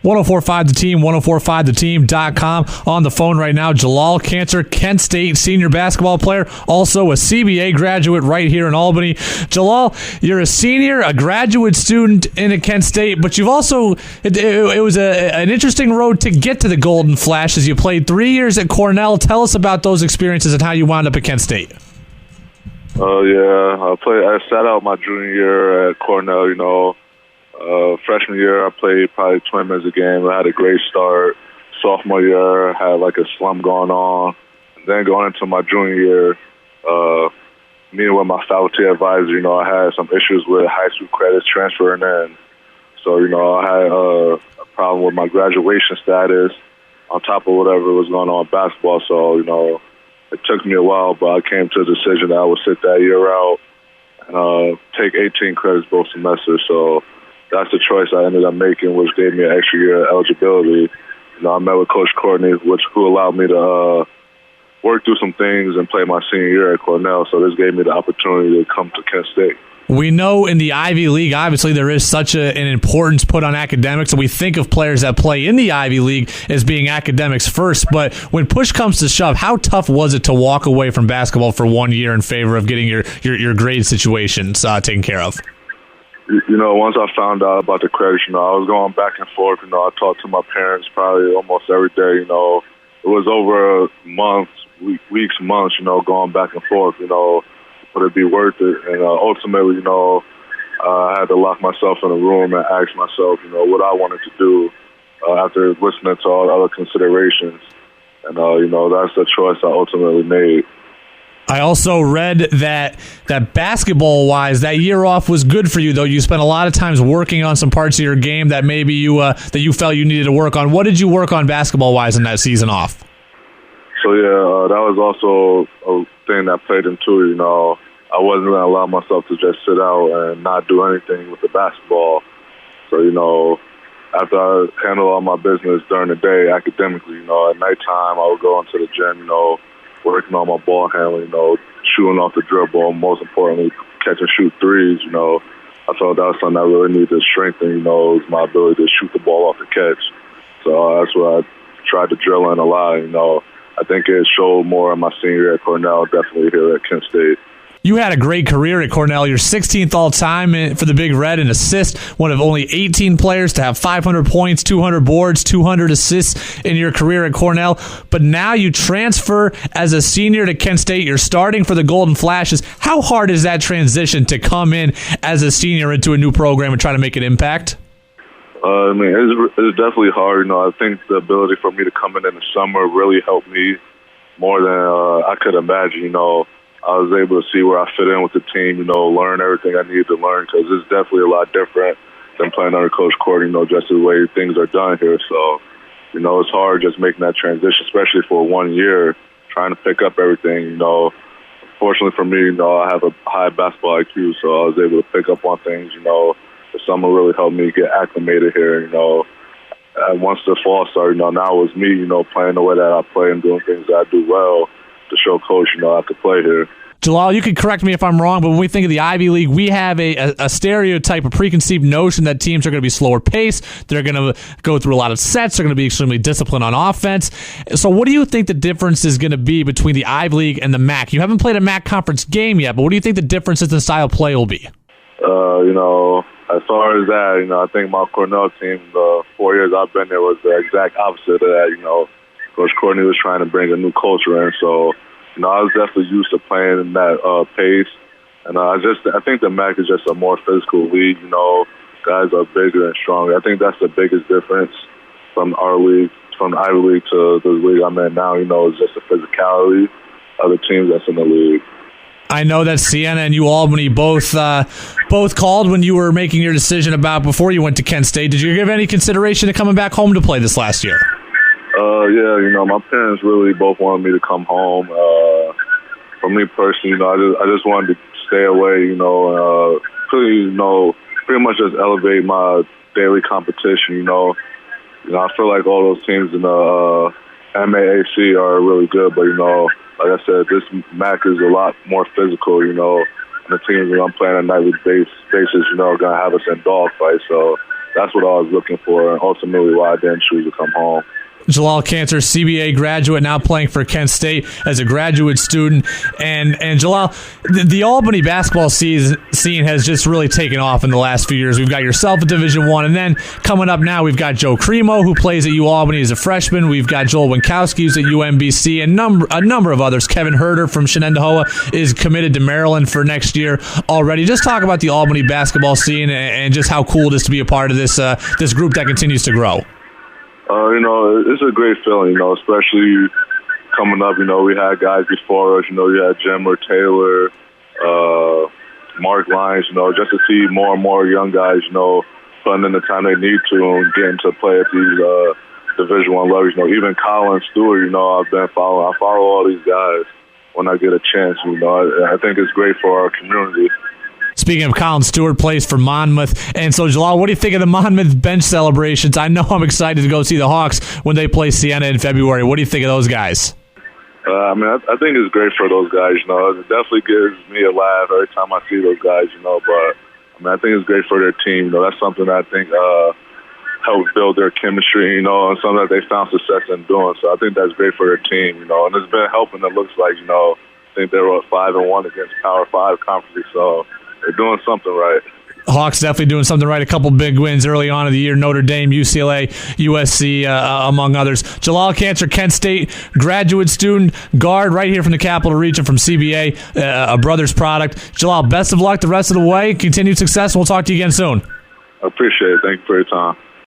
1045 The Team, 1045theteam.com. On the phone right now, Galal Cancer, Kent State senior basketball player, also a CBA graduate right here in Albany. Galal, you're a senior, a graduate student in Kent State, but you've also, it was an interesting road to get to the Golden Flash as you played 3 years at Cornell. Tell us about those experiences and how you wound up at Kent State. I sat out my junior year at Cornell, freshman year, I played probably 20 minutes a game. I had a great start. Sophomore year, I had like a slump going on. And then going into my junior year, meeting with my faculty advisor, I had some issues with high school credits transferring in. So, I had a problem with my graduation status on top of whatever was going on in basketball. So, it took me a while, but I came to the decision that I would sit that year out and take 18 credits both semesters. So that's the choice I ended up making, which gave me an extra year of eligibility. I met with Coach Courtney, who allowed me to work through some things and play my senior year at Cornell. So this gave me the opportunity to come to Kent State. We know in the Ivy League, obviously, there is such an importance put on academics, and we think of players that play in the Ivy League as being academics first. But when push comes to shove, how tough was it to walk away from basketball for 1 year in favor of getting your grade situations taken care of? Once I found out about the credits, I was going back and forth. I talked to my parents probably almost every day. It was over months, going back and forth, would it be worth it? And ultimately, I had to lock myself in a room and ask myself, what I wanted to do after listening to all the other considerations. And, that's the choice I ultimately made. I also read that basketball-wise, that year off was good for you, though. You spent a lot of times working on some parts of your game that maybe that you felt you needed to work on. What did you work on basketball-wise in that season off? So, that was also a thing that played into it. I wasn't going to allow myself to just sit out and not do anything with the basketball. So, after I handled all my business during the day academically, at nighttime I would go into the gym, working on my ball handling, shooting off the dribble, and most importantly, catch and shoot threes. I felt that was something I really needed to strengthen, is my ability to shoot the ball off the catch. So that's what I tried to drill in a lot. I think it showed more in my senior year at Cornell, definitely here at Kent State. You had a great career at Cornell. You're 16th all-time for the Big Red in assists, one of only 18 players to have 500 points, 200 boards, 200 assists in your career at Cornell. But now you transfer as a senior to Kent State. You're starting for the Golden Flashes. How hard is that transition to come in as a senior into a new program and try to make an impact? It's definitely hard. I think the ability for me to come in the summer really helped me more than I could imagine. I was able to see where I fit in with the team, learn everything I needed to learn, because it's definitely a lot different than playing under Coach Courtney, just the way things are done here. So, it's hard just making that transition, especially for 1 year, trying to pick up everything. Fortunately for me, I have a high basketball IQ, so I was able to pick up on things, the summer really helped me get acclimated here, And once the fall started, now it was me, playing the way that I play and doing things that I do well to show Coach, I could play here. Jalal, you can correct me if I'm wrong, but when we think of the Ivy League, we have a stereotype, a preconceived notion that teams are going to be slower paced. They're going to go through a lot of sets. They're going to be extremely disciplined on offense. So what do you think the difference is going to be between the Ivy League and the MAC? You haven't played a MAC conference game yet, but what do you think the differences in style of play will be? As far as that, I think my Cornell team, the 4 years I've been there, was the exact opposite of that. Coach Courtney was trying to bring a new culture in, so I was definitely used to playing in that pace. And I think the MAC is just a more physical league. Guys are bigger and stronger. I think that's the biggest difference from our league, from the Ivy League to the league I'm in now. Is just the physicality of the teams that's in the league. I know that Siena and Albany both called when you were making your decision about before you went to Kent State. Did you give any consideration to coming back home to play this last year? My parents really both wanted me to come home. For me personally, I just wanted to stay away, pretty much just elevate my daily competition, I feel like all those teams in the MAAC are really good, but, like I said, this MAC is a lot more physical, and the teams that I'm playing on a nightly basis, going to have us in dogfights. So that's what I was looking for, and ultimately why I didn't choose to come home. Galal Cancer, CBA graduate, now playing for Kent State as a graduate student. And Galal, the Albany basketball scene has just really taken off in the last few years. We've got yourself at Division I, and then coming up now, we've got Joe Cremo, who plays at UAlbany as a freshman. We've got Joel Winkowski, who's at UMBC, and a number of others. Kevin Herter from Shenandoah is committed to Maryland for next year already. Just talk about the Albany basketball scene and just how cool it is to be a part of this group that continues to grow. It's a great feeling, especially coming up. We had guys before us. You had Jimmer, Taylor, Mark Lyons, just to see more and more young guys, putting in the time they need to and getting to play at these Division I levels. Even Colin Stewart, I've been following. I follow all these guys when I get a chance. I think it's great for our community. Speaking of Colin Stewart, plays for Monmouth. And so, Galal, what do you think of the Monmouth bench celebrations? I know I'm excited to go see the Hawks when they play Siena in February. What do you think of those guys? I think it's great for those guys. It definitely gives me a laugh every time I see those guys, but I think it's great for their team. That's something that I think helps build their chemistry, and something that they found success in doing. So I think that's great for their team, and it's been helping. It looks like, I think they were 5-1 against Power 5 conferences, so they're doing something right. Hawks definitely doing something right. A couple big wins early on in the year. Notre Dame, UCLA, USC, among others. Galal Cancer, Kent State, graduate student, guard right here from the Capital Region from CBA, a brother's product. Galal, best of luck the rest of the way. Continued success. We'll talk to you again soon. I appreciate it. Thank you for your time.